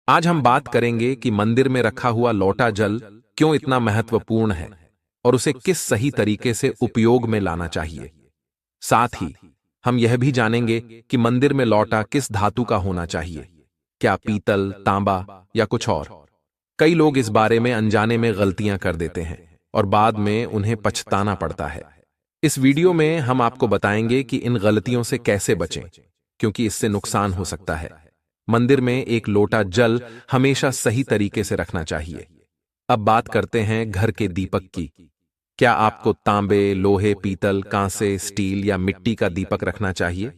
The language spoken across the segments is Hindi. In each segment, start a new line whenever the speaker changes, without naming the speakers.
आज हम बात करेंगे कि मंदिर में रखा हुआ लोटा जल क्यों इतना महत्वपूर्ण है और उसे किस सही तरीके से उपयोग में लाना चाहिए। साथ ही हम यह भी जानेंगे कि मंदिर में लोटा किस धातु का होना चाहिए, क्या पीतल, तांबा या कुछ और। कई लोग इस बारे में अनजाने में गलतियां कर देते हैं और बाद में उन्हें पछताना पड़ता है। इस वीडियो में हम आपको बताएंगे कि इन गलतियों से कैसे बचें, क्योंकि इससे नुकसान हो सकता है। मंदिर में एक लोटा जल हमेशा सही तरीके से रखना चाहिए। अब बात करते हैं घर के दीपक की। क्या आपको तांबे, लोहे, पीतल, कांसे, स्टील या मिट्टी का दीपक रखना चाहिए?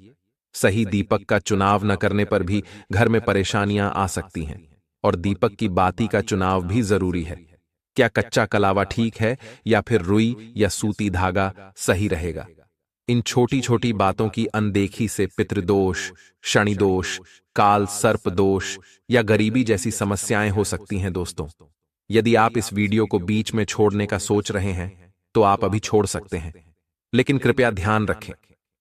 सही दीपक का चुनाव न करने पर भी घर में परेशानियां आ सकती हैं और दीपक की बाती का चुनाव भी जरूरी है। क्या कच्चा कलावा ठीक है या फिर रुई या सूती धागा सही रहेगा? इन छोटी छोटी बातों की अनदेखी से पितृदोष, शनिदोष, काल सर्प दोष या गरीबी जैसी समस्याएं हो सकती हैं। दोस्तों, यदि आप इस वीडियो को बीच में छोड़ने का सोच रहे हैं तो आप अभी छोड़ सकते हैं, लेकिन कृपया ध्यान रखें,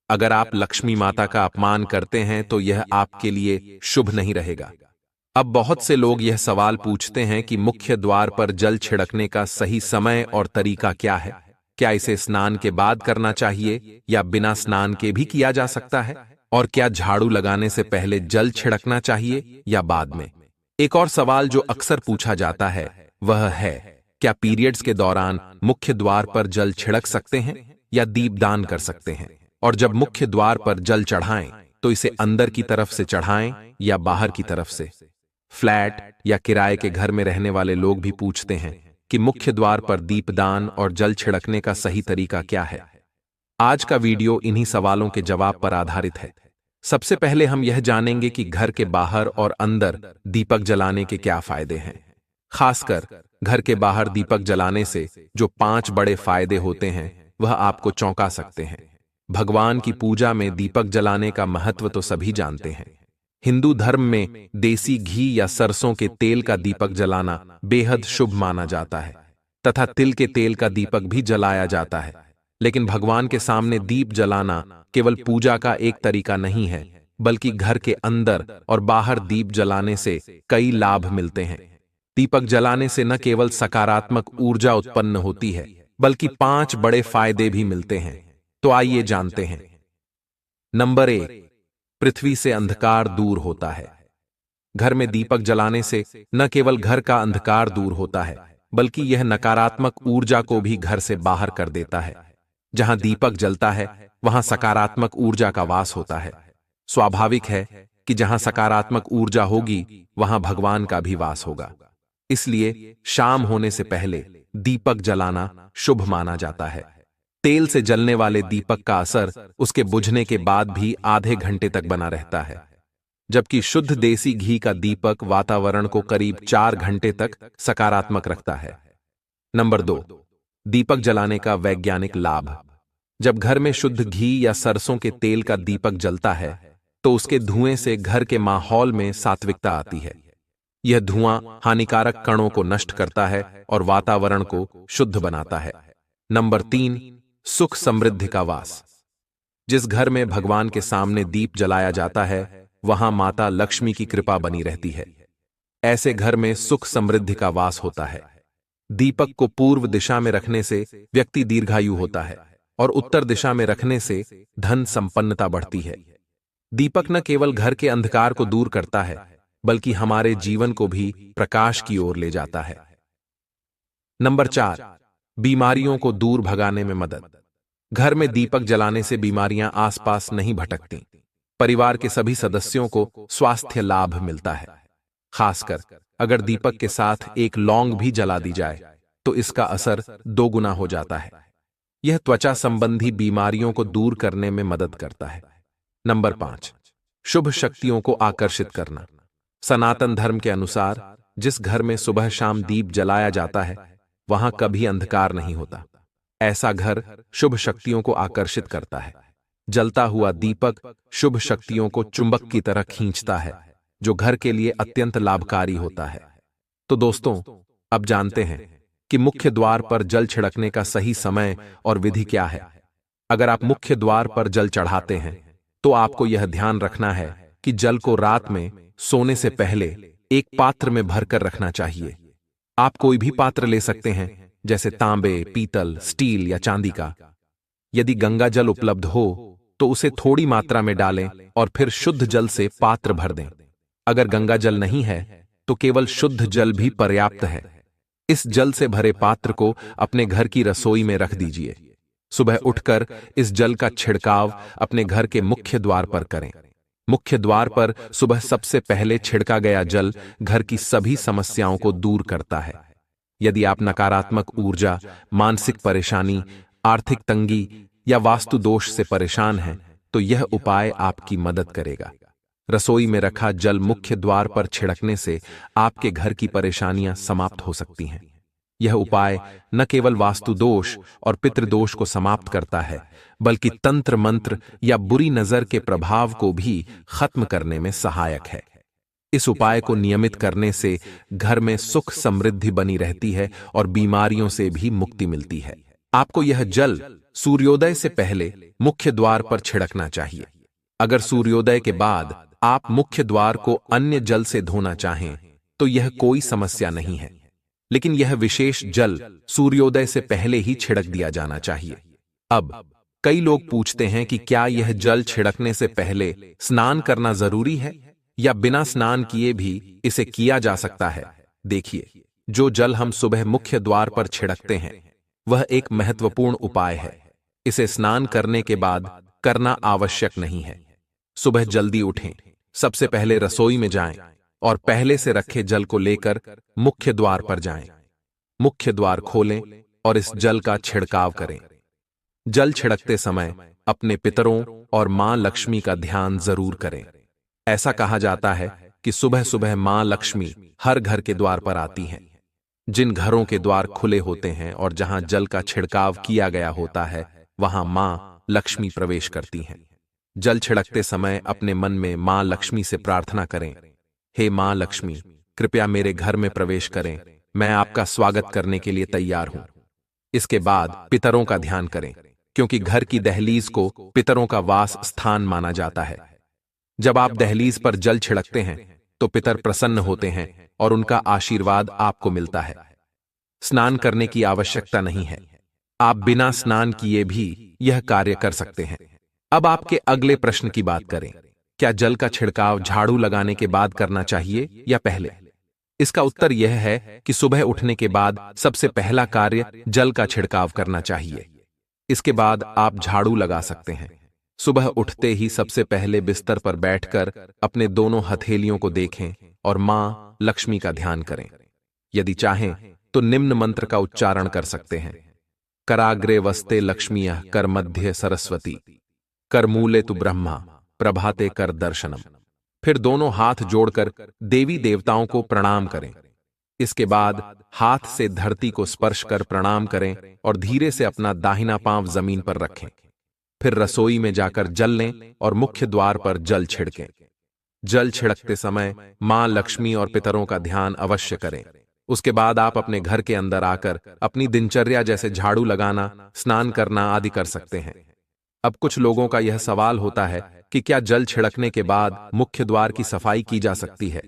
अगर आप लक्ष्मी माता का अपमान करते हैं तो यह आपके लिए शुभ नहीं रहेगा। अब बहुत से लोग यह सवाल पूछते हैं कि मुख्य द्वार पर जल छिड़कने का सही समय और तरीका क्या है। क्या इसे स्नान के बाद करना चाहिए या बिना स्नान के भी किया जा सकता है? और क्या झाड़ू लगाने से पहले जल छिड़कना चाहिए या बाद में? एक और सवाल जो अक्सर पूछा जाता है वह है, क्या पीरियड्स के दौरान मुख्य द्वार पर जल छिड़क सकते हैं या दीपदान कर सकते हैं? और जब मुख्य द्वार पर जल चढ़ाएं तो इसे अंदर की तरफ से चढ़ाएं या बाहर की तरफ से? फ्लैट या किराए के घर में रहने वाले लोग भी पूछते हैं कि मुख्य द्वार पर दीपदान और जल छिड़कने का सही तरीका क्या है। आज का वीडियो इन्हीं सवालों के जवाब पर आधारित है। सबसे पहले हम यह जानेंगे कि घर के बाहर और अंदर दीपक जलाने के क्या फायदे हैं। खासकर घर के बाहर दीपक जलाने से जो 5 बड़े फायदे होते हैं वह आपको चौंका सकते हैं। भगवान की पूजा में दीपक जलाने का महत्व तो सभी जानते हैं। हिंदू धर्म में देसी घी या सरसों के तेल का दीपक जलाना बेहद शुभ माना जाता है तथा तिल के तेल का दीपक भी जलाया जाता है। लेकिन भगवान के सामने दीप जलाना केवल पूजा का एक तरीका नहीं है, बल्कि घर के अंदर और बाहर दीप जलाने से कई लाभ मिलते हैं। दीपक जलाने से न केवल सकारात्मक ऊर्जा उत्पन्न होती है, बल्कि 5 बड़े फायदे भी मिलते हैं। तो आइए जानते हैं। नंबर 1, पृथ्वी से अंधकार दूर होता है। घर में दीपक जलाने से न केवल घर का अंधकार दूर होता है, बल्कि यह नकारात्मक ऊर्जा को भी घर से बाहर कर देता है। जहां दीपक जलता है वहां सकारात्मक ऊर्जा का वास होता है। स्वाभाविक है कि जहां सकारात्मक ऊर्जा होगी वहां भगवान का भी वास होगा। इसलिए शाम होने से पहले दीपक जलाना शुभ माना जाता है। तेल से जलने वाले दीपक का असर उसके बुझने के बाद भी आधे घंटे तक बना रहता है, जबकि शुद्ध देसी घी का दीपक वातावरण को करीब 4 घंटे तक सकारात्मक रखता है। नंबर 2, दीपक जलाने का वैज्ञानिक लाभ। जब घर में शुद्ध घी या सरसों के तेल का दीपक जलता है तो उसके धुएं से घर के माहौल में सात्विकता आती है। यह धुआं हानिकारक कणों को नष्ट करता है और वातावरण को शुद्ध बनाता है। नंबर 3, सुख समृद्धि का वास। जिस घर में भगवान के सामने दीप जलाया जाता है वहां माता लक्ष्मी की कृपा बनी रहती है। ऐसे घर में सुख समृद्धि का वास होता है। दीपक को पूर्व दिशा में रखने से व्यक्ति दीर्घायु होता है और उत्तर दिशा में रखने से धन संपन्नता बढ़ती है। दीपक न केवल घर के अंधकार को दूर करता है, बल्कि हमारे जीवन को भी प्रकाश की ओर ले जाता है। नंबर 4, बीमारियों को दूर भगाने में मदद। घर में दीपक जलाने से बीमारियां आसपास नहीं भटकती। परिवार के सभी सदस्यों को स्वास्थ्य लाभ मिलता है। खासकर अगर दीपक के साथ एक लौंग भी जला दी जाए तो इसका असर 2 गुना हो जाता है। यह त्वचा संबंधी बीमारियों को दूर करने में मदद करता है। नंबर 5, शुभ शक्तियों को आकर्षित करना। सनातन धर्म के अनुसार जिस घर में सुबह शाम दीप जलाया जाता है वहां कभी अंधकार नहीं होता। ऐसा घर शुभ शक्तियों को आकर्षित करता है। जलता हुआ दीपक शुभ शक्तियों को चुंबक की तरह खींचता है, जो घर के लिए अत्यंत लाभकारी होता है। तो दोस्तों, अब जानते हैं कि मुख्य द्वार पर जल छिड़कने का सही समय और विधि क्या है। अगर आप मुख्य द्वार पर जल चढ़ाते हैं तो आपको यह ध्यान रखना है कि जल को रात में सोने से पहले एक पात्र में भरकर रखना चाहिए। आप कोई भी पात्र ले सकते हैं, जैसे तांबे, पीतल, स्टील या चांदी का। यदि गंगा जल उपलब्ध हो तो उसे थोड़ी मात्रा में डालें और फिर शुद्ध जल से पात्र भर दें। अगर गंगा जल नहीं है तो केवल शुद्ध जल भी पर्याप्त है। इस जल से भरे पात्र को अपने घर की रसोई में रख दीजिए। सुबह उठकर इस जल का छिड़काव अपने घर के मुख्य द्वार पर करें। मुख्य द्वार पर सुबह सबसे पहले छिड़का गया जल घर की सभी समस्याओं को दूर करता है। यदि आप नकारात्मक ऊर्जा, मानसिक परेशानी, आर्थिक तंगी या वास्तु दोष से परेशान हैं, तो यह उपाय आपकी मदद करेगा। रसोई में रखा जल मुख्य द्वार पर छिड़कने से आपके घर की परेशानियां समाप्त हो सकती हैं। यह उपाय न केवल वास्तु दोष और पितृदोष को समाप्त करता है, बल्कि तंत्र मंत्र या बुरी नजर के प्रभाव को भी खत्म करने में सहायक है। इस उपाय को नियमित करने से घर में सुख समृद्धि बनी रहती है और बीमारियों से भी मुक्ति मिलती है। आपको यह जल सूर्योदय से पहले मुख्य द्वार पर छिड़कना चाहिए। अगर सूर्योदय के बाद आप मुख्य द्वार को अन्य जल से धोना चाहें तो यह कोई समस्या नहीं है, लेकिन यह विशेष जल सूर्योदय से पहले ही छिड़क दिया जाना चाहिए। अब कई लोग पूछते हैं कि क्या यह जल छिड़कने से पहले स्नान करना जरूरी है या बिना स्नान किए भी इसे किया जा सकता है। देखिए, जो जल हम सुबह मुख्य द्वार पर छिड़कते हैं वह एक महत्वपूर्ण उपाय है। इसे स्नान करने के बाद करना आवश्यक नहीं है। सुबह जल्दी उठें, सबसे पहले रसोई में जाएं और पहले से रखे जल को लेकर मुख्य द्वार पर जाएं। मुख्य द्वार खोलें और इस जल का छिड़काव करें। जल छिड़कते समय अपने पितरों और मां लक्ष्मी का ध्यान जरूर करें। ऐसा कहा जाता है कि सुबह सुबह मां लक्ष्मी हर घर के द्वार पर आती हैं। जिन घरों के द्वार खुले होते हैं और जहां जल का छिड़काव किया गया होता है, वहां मां लक्ष्मी प्रवेश करती हैं। जल छिड़कते समय अपने मन में मां लक्ष्मी से प्रार्थना करें, हे मां लक्ष्मी, कृपया मेरे घर में प्रवेश करें, मैं आपका स्वागत करने के लिए तैयार हूं। इसके बाद पितरों का ध्यान करें, क्योंकि घर की दहलीज को पितरों का वास स्थान माना जाता है। जब आप दहलीज पर जल छिड़कते हैं तो पितर प्रसन्न होते हैं और उनका आशीर्वाद आपको मिलता है। स्नान करने की आवश्यकता नहीं है, आप बिना स्नान किए भी यह कार्य कर सकते हैं। अब आपके अगले प्रश्न की बात करें, क्या जल का छिड़काव झाड़ू लगाने के बाद करना चाहिए या पहले? इसका उत्तर यह है कि सुबह उठने के बाद सबसे पहला कार्य जल का छिड़काव करना चाहिए। इसके बाद आप झाड़ू लगा सकते हैं। सुबह उठते ही सबसे पहले बिस्तर पर बैठकर अपने दोनों हथेलियों को देखें और मां लक्ष्मी का ध्यान करें। यदि चाहें तो निम्न मंत्र का उच्चारण कर सकते हैं, कराग्रे वस्ते लक्ष्मीयः कर मध्य सरस्वती, कर मूले तु ब्रह्मा, प्रभाते कर दर्शनम। फिर दोनों हाथ जोड़कर देवी देवताओं को प्रणाम करें। इसके बाद हाथ से धरती को स्पर्श कर प्रणाम करें और धीरे से अपना दाहिना पांव जमीन पर रखें। फिर रसोई में जाकर जल लें और मुख्य द्वार पर जल छिड़कें। जल छिड़कते समय मां लक्ष्मी और पितरों का ध्यान अवश्य करें। उसके बाद आप अपने घर के अंदर आकर अपनी दिनचर्या जैसे झाड़ू लगाना, स्नान करना आदि कर सकते हैं। अब कुछ लोगों का यह सवाल होता है कि क्या जल छिड़कने के बाद मुख्य द्वार की सफाई की जा सकती है?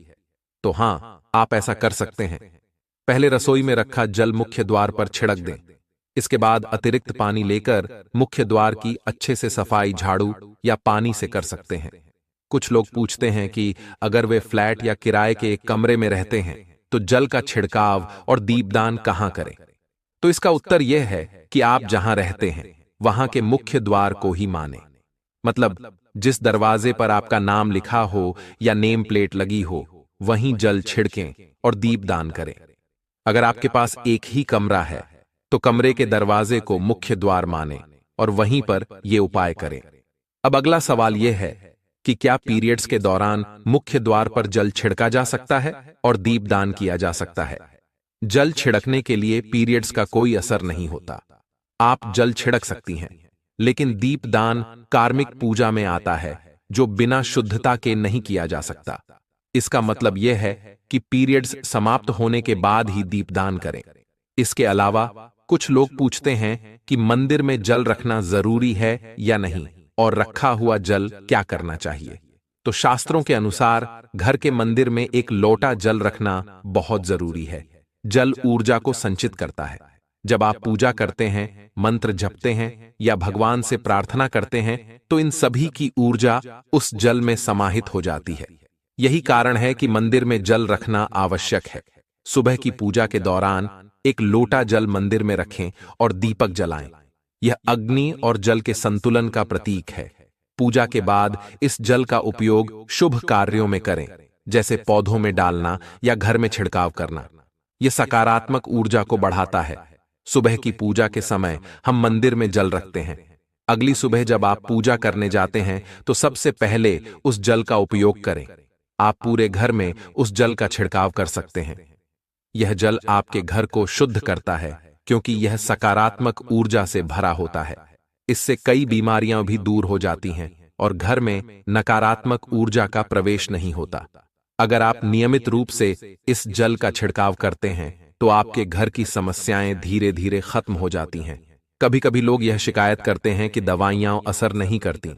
तो हां, आप ऐसा कर सकते हैं। पहले रसोई में रखा जल मुख्य द्वार पर छिड़क दें। इसके बाद अतिरिक्त पानी लेकर मुख्य द्वार की अच्छे से सफाई झाड़ू या पानी से कर सकते हैं। कुछ लोग पूछते हैं कि अगर वे फ्लैट या किराए के एक कमरे में रहते हैं तो जल का छिड़काव और दीपदान कहां करें? तो इसका उत्तर यह है कि आप जहां रहते हैं वहां के मुख्य द्वार को ही माने। मतलब जिस दरवाजे पर आपका नाम लिखा हो या नेम प्लेट लगी हो, वहीं जल छिड़कें और दीपदान करें। अगर आपके पास एक ही कमरा है तो कमरे के दरवाजे को मुख्य द्वार माने और वहीं पर यह उपाय करें। अब अगला सवाल यह है कि क्या पीरियड्स के दौरान मुख्य द्वार पर जल छिड़का जा सकता है और दीपदान किया जा सकता है? जल छिड़कने के लिए पीरियड्स का कोई असर नहीं होता। आप जल छिड़क सकती हैं, लेकिन दीपदान कार्मिक पूजा में आता है जो बिना शुद्धता के नहीं किया जा सकता। इसका मतलब यह है कि पीरियड्स समाप्त होने के बाद ही दीपदान करें। इसके अलावा कुछ लोग पूछते हैं कि मंदिर में जल रखना जरूरी है या नहीं और रखा हुआ जल क्या करना चाहिए। तो शास्त्रों के अनुसार घर के मंदिर में एक लोटा जल रखना बहुत जरूरी है। जल ऊर्जा को संचित करता है। जब आप पूजा करते हैं, मंत्र जपते हैं या भगवान से प्रार्थना करते हैं, तो इन सभी की ऊर्जा उस जल में समाहित हो जाती है। यही कारण है कि मंदिर में जल रखना आवश्यक है। सुबह की पूजा के दौरान एक लोटा जल मंदिर में रखें और दीपक जलाएं। यह अग्नि और जल के संतुलन का प्रतीक है। पूजा के बाद इस जल का उपयोग शुभ कार्यों में करें, जैसे पौधों में डालना या घर में छिड़काव करना। यह सकारात्मक ऊर्जा को बढ़ाता है। सुबह की पूजा के समय हम मंदिर में जल रखते हैं। अगली सुबह जब आप पूजा करने जाते हैं तो सबसे पहले उस जल का उपयोग करें। आप पूरे घर में उस जल का छिड़काव कर सकते हैं। यह जल आपके घर को शुद्ध करता है, क्योंकि यह सकारात्मक ऊर्जा से भरा होता है। इससे कई बीमारियां भी दूर हो जाती हैं और घर में नकारात्मक ऊर्जा का प्रवेश नहीं होता। अगर आप नियमित रूप से इस जल का छिड़काव करते हैं तो आपके घर की समस्याएं धीरे धीरे खत्म हो जाती हैं। कभी कभी लोग यह शिकायत करते हैं कि दवाइयां असर नहीं करती।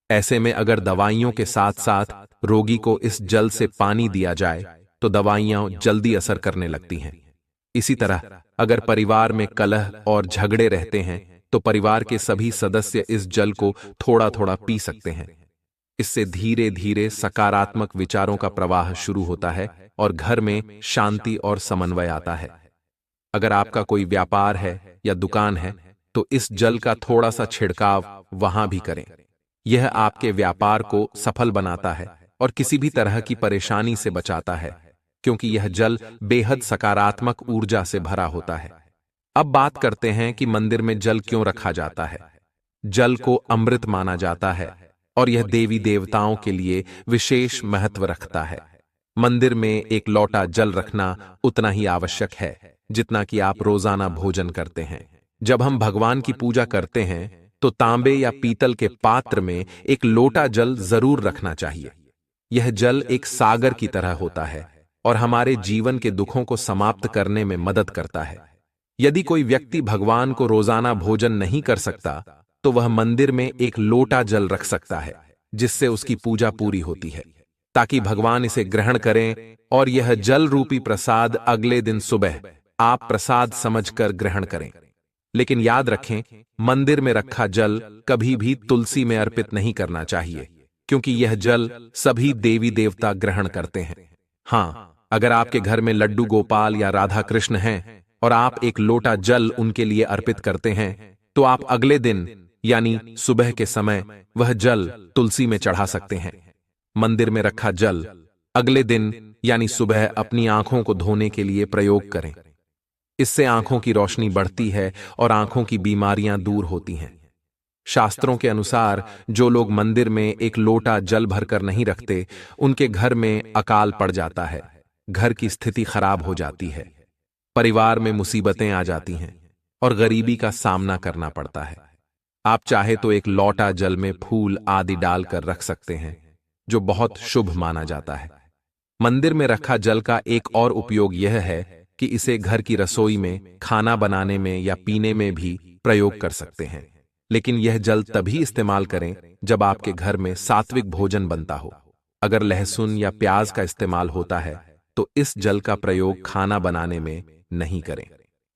ऐसे में अगर दवाइयों के साथ साथ रोगी को इस जल से पानी दिया जाए तो दवाइयां जल्दी असर करने लगती हैं। इसी तरह अगर परिवार में कलह और झगड़े रहते हैं तो परिवार के सभी सदस्य इस जल को थोड़ा थोड़ा पी सकते हैं। इससे धीरे धीरे सकारात्मक विचारों का प्रवाह शुरू होता है और घर में शांति और समन्वय आता है। अगर आपका कोई व्यापार है या दुकान है तो इस जल का थोड़ा सा छिड़काव वहां भी करें। यह आपके व्यापार को सफल बनाता है और किसी भी तरह की परेशानी से बचाता है, क्योंकि यह जल बेहद सकारात्मक ऊर्जा से भरा होता है। अब बात करते हैं कि मंदिर में जल क्यों रखा जाता है। जल को अमृत माना जाता है और यह देवी देवताओं के लिए विशेष महत्व रखता है। मंदिर में एक लोटा जल रखना उतना ही आवश्यक है जितना कि आप रोजाना भोजन करते हैं। जब हम भगवान की पूजा करते हैं तो तांबे या पीतल के पात्र में एक लोटा जल जरूर रखना चाहिए। यह जल एक सागर की तरह होता है और हमारे जीवन के दुखों को समाप्त करने में मदद करता है। यदि कोई व्यक्ति भगवान को रोजाना भोजन नहीं कर सकता तो वह मंदिर में एक लोटा जल रख सकता है, जिससे उसकी पूजा पूरी होती है, ताकि भगवान इसे ग्रहण करें और यह जल रूपी प्रसाद अगले दिन सुबह आप प्रसाद समझकर ग्रहण करें। लेकिन याद रखें, मंदिर में रखा जल कभी भी तुलसी में अर्पित नहीं करना चाहिए, क्योंकि यह जल सभी देवी देवता ग्रहण करते हैं। हाँ, अगर आपके घर में लड्डू गोपाल या राधा कृष्ण हैं और आप एक लोटा जल उनके लिए अर्पित करते हैं तो आप अगले दिन यानी सुबह के समय वह जल तुलसी में चढ़ा सकते हैं। मंदिर में रखा जल अगले दिन यानी सुबह अपनी आंखों को धोने के लिए प्रयोग करें। इससे आंखों की रोशनी बढ़ती है और आंखों की बीमारियां दूर होती हैं। शास्त्रों के अनुसार जो लोग मंदिर में एक लोटा जल भरकर नहीं रखते, उनके घर में अकाल पड़ जाता है, घर की स्थिति खराब हो जाती है, परिवार में मुसीबतें आ जाती हैं और गरीबी का सामना करना पड़ता है। आप चाहे तो एक लोटा जल में फूल आदि डालकर रख सकते हैं, जो बहुत शुभ माना जाता है। मंदिर में रखा जल का एक और उपयोग यह है कि इसे घर की रसोई में, खाना बनाने में या पीने में भी प्रयोग कर सकते हैं। लेकिन यह जल तभी इस्तेमाल करें जब आपके घर में सात्विक भोजन बनता हो। अगर लहसुन या प्याज का इस्तेमाल होता है तो इस जल का प्रयोग खाना बनाने में नहीं करें।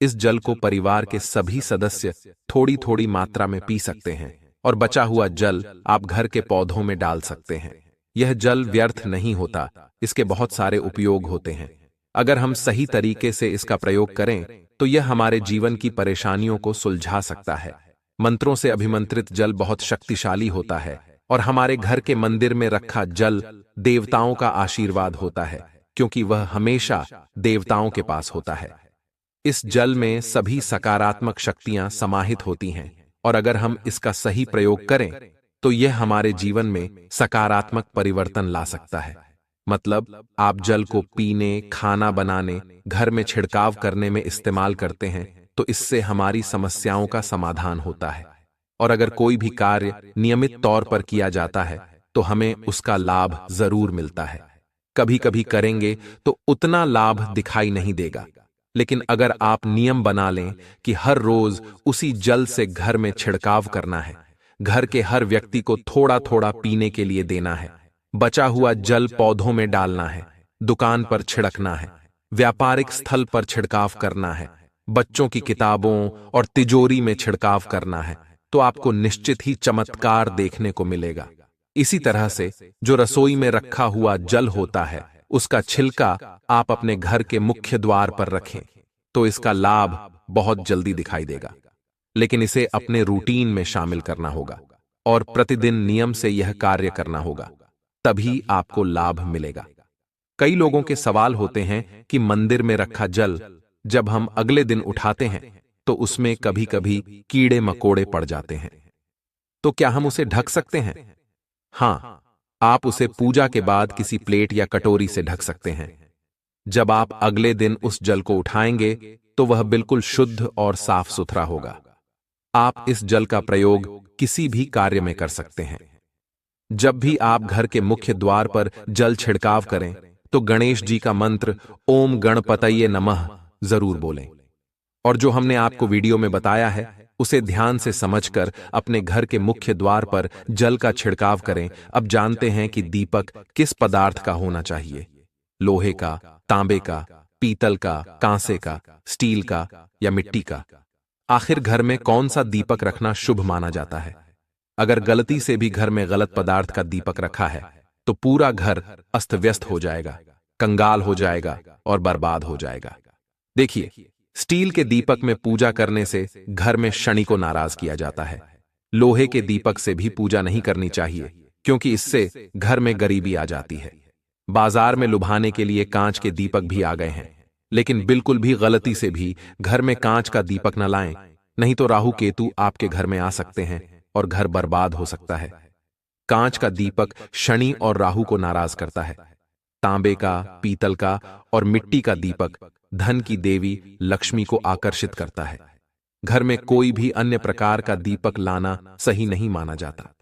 इस जल को परिवार के सभी सदस्य थोड़ी थोड़ी मात्रा में पी सकते हैं और बचा हुआ जल आप घर के पौधों में डाल सकते हैं। यह जल व्यर्थ नहीं होता, इसके बहुत सारे उपयोग होते हैं। अगर हम सही तरीके से इसका प्रयोग करें तो यह हमारे जीवन की परेशानियों को सुलझा सकता है। मंत्रों से अभिमंत्रित जल बहुत शक्तिशाली होता है और हमारे घर के मंदिर में रखा जल देवताओं का आशीर्वाद होता है, क्योंकि वह हमेशा देवताओं के पास होता है। इस जल में सभी सकारात्मक शक्तियां समाहित होती हैं और अगर हम इसका सही प्रयोग करें तो यह हमारे जीवन में सकारात्मक परिवर्तन ला सकता है। मतलब आप जल को पीने, खाना बनाने, घर में छिड़काव करने में इस्तेमाल करते हैं तो इससे हमारी समस्याओं का समाधान होता है। और अगर कोई भी कार्य नियमित तौर पर किया जाता है तो हमें उसका लाभ जरूर मिलता है। कभी कभी करेंगे तो उतना लाभ दिखाई नहीं देगा, लेकिन अगर आप नियम बना लें कि हर रोज उसी जल से घर में छिड़काव करना है, घर के हर व्यक्ति को थोड़ा थोड़ा पीने के लिए देना है, बचा हुआ जल पौधों में डालना है, दुकान पर छिड़कना है, व्यापारिक स्थल पर छिड़काव करना है, बच्चों की किताबों और तिजोरी में छिड़काव करना है, तो आपको निश्चित ही चमत्कार देखने को मिलेगा। इसी तरह से जो रसोई में रखा हुआ जल होता है, उसका छिलका आप अपने घर के मुख्य द्वार पर रखें, तो इसका लाभ बहुत जल्दी दिखाई देगा। लेकिन इसे अपने रूटीन में शामिल करना होगा और प्रतिदिन नियम से यह कार्य करना होगा, तभी आपको लाभ मिलेगा। कई लोगों के सवाल होते हैं कि मंदिर में रखा जल जब हम अगले दिन उठाते हैं तो उसमें कभी कभी कीड़े मकोड़े पड़ जाते हैं, तो क्या हम उसे ढक सकते हैं? हां, आप उसे पूजा के बाद किसी प्लेट या कटोरी से ढक सकते हैं। जब आप अगले दिन उस जल को उठाएंगे तो वह बिल्कुल शुद्ध और साफ सुथरा होगा। आप इस जल का प्रयोग किसी भी कार्य में कर सकते हैं। जब भी आप घर के मुख्य द्वार पर जल छिड़काव करें तो गणेश जी का मंत्र ओम गणपतये नमः जरूर बोलें। और जो हमने आपको वीडियो में बताया है उसे ध्यान से समझकर अपने घर के मुख्य द्वार पर जल का छिड़काव करें। अब जानते हैं कि दीपक किस पदार्थ का होना चाहिए, लोहे का, तांबे का, पीतल का, कांसे का, स्टील का या मिट्टी का। आखिर घर में कौन सा दीपक रखना शुभ माना जाता है? अगर गलती से भी घर में गलत पदार्थ का दीपक रखा है तो पूरा घर अस्त व्यस्त हो जाएगा, कंगाल हो जाएगा और बर्बाद हो जाएगा। देखिए, स्टील के दीपक में पूजा करने से घर में शनि को नाराज किया जाता है। लोहे के दीपक से भी पूजा नहीं करनी चाहिए क्योंकि इससे घर में गरीबी आ जाती है। बाजार में लुभाने के लिए कांच के दीपक भी आ गए हैं, लेकिन बिल्कुल भी गलती से भी घर में कांच का दीपक न लाएं, नहीं तो राहु केतु आपके घर में आ सकते हैं और घर बर्बाद हो सकता है। कांच का दीपक शनि और राहु को नाराज करता है। तांबे का, पीतल का और मिट्टी का दीपक धन की देवी लक्ष्मी को आकर्षित करता है। घर में कोई भी अन्य प्रकार का दीपक लाना सही नहीं माना जाता।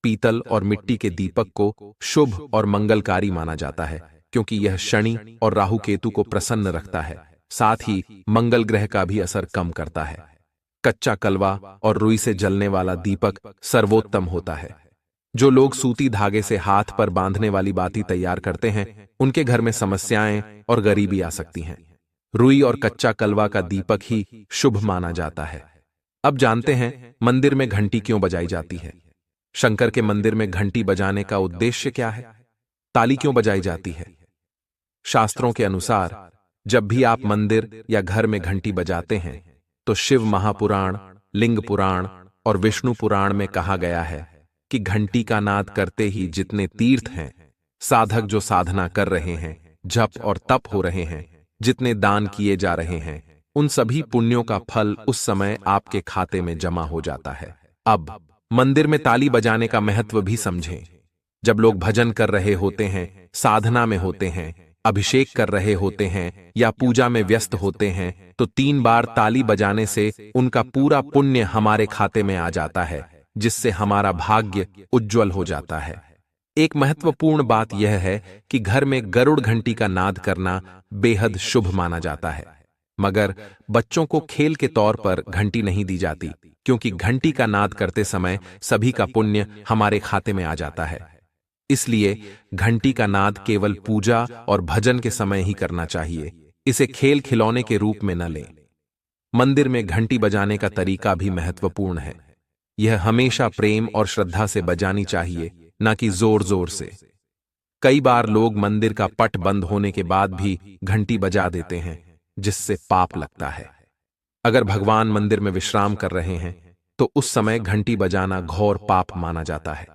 पीतल और मिट्टी के दीपक को शुभ और मंगलकारी माना जाता है क्योंकि यह शनि और राहु केतु को प्रसन्न रखता है, साथ ही मंगल ग्रह का भी असर कम करता है। कच्चा कलवा और रुई से जलने वाला दीपक सर्वोत्तम होता है। जो लोग सूती धागे से हाथ पर बांधने वाली बाती तैयार करते हैं उनके घर में समस्याएं और गरीबी आ सकती हैं। रुई और कच्चा कलवा का दीपक ही शुभ माना जाता है। अब जानते हैं मंदिर में घंटी क्यों बजाई जाती है। शंकर के मंदिर में घंटी बजाने का उद्देश्य क्या है? ताली क्यों बजाई जाती है? शास्त्रों के अनुसार जब भी आप मंदिर या घर में घंटी बजाते हैं तो शिव महापुराण, लिंग पुराण और विष्णु पुराण में कहा गया है कि घंटी का नाद करते ही जितने तीर्थ हैं, साधक जो साधना कर रहे हैं, जप और तप हो रहे हैं, जितने दान किए जा रहे हैं, उन सभी पुण्यों का फल उस समय आपके खाते में जमा हो जाता है। अब मंदिर में ताली बजाने का महत्व भी समझें। जब लोग भजन कर रहे होते हैं, साधना में होते हैं, अभिषेक कर रहे होते हैं या पूजा में व्यस्त होते हैं तो 3 बार ताली बजाने से उनका पूरा पुण्य हमारे खाते में आ जाता है, जिससे हमारा भाग्य उज्जवल हो जाता है। एक महत्वपूर्ण बात यह है कि घर में गरुड़ घंटी का नाद करना बेहद शुभ माना जाता है, मगर बच्चों को खेल के तौर पर घंटी नहीं दी जाती क्योंकि घंटी का नाद करते समय सभी का पुण्य हमारे खाते में आ जाता है। इसलिए घंटी का नाद केवल पूजा और भजन के समय ही करना चाहिए, इसे खेल खिलौने के रूप में न लें। मंदिर में घंटी बजाने का तरीका भी महत्वपूर्ण है। यह हमेशा प्रेम और श्रद्धा से बजानी चाहिए, न कि जोर जोर से। कई बार लोग मंदिर का पट बंद होने के बाद भी घंटी बजा देते हैं, जिससे पाप लगता है। अगर भगवान मंदिर में विश्राम कर रहे हैं तो उस समय घंटी बजाना घोर पाप माना जाता है।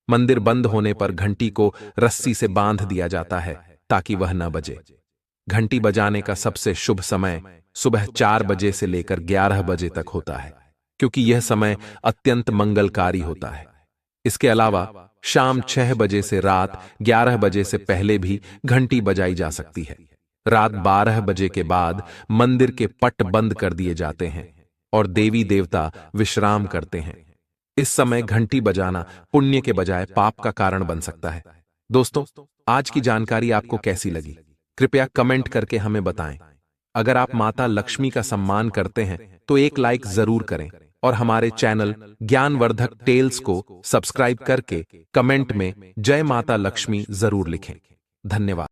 मंदिर बंद होने पर घंटी को रस्सी से बांध दिया जाता है ताकि वह न बजे। घंटी बजाने का सबसे शुभ समय सुबह 4 बजे से लेकर 11 बजे तक होता है क्योंकि यह समय अत्यंत मंगलकारी होता है। इसके अलावा शाम 6 बजे से रात 11 बजे से पहले भी घंटी बजाई जा सकती है। रात 12 बजे के बाद मंदिर के पट बंद कर दिए जाते हैं और देवी देवता विश्राम करते हैं। इस समय घंटी बजाना पुण्य के बजाय पाप का कारण बन सकता है। दोस्तों, आज की जानकारी आपको कैसी लगी? कृपया कमेंट करके हमें बताएं। अगर आप माता लक्ष्मी का सम्मान करते हैं तो एक लाइक जरूर करें और हमारे चैनल ज्ञानवर्धक टेल्स को सब्सक्राइब करके कमेंट में जय माता लक्ष्मी जरूर लिखें। धन्यवाद।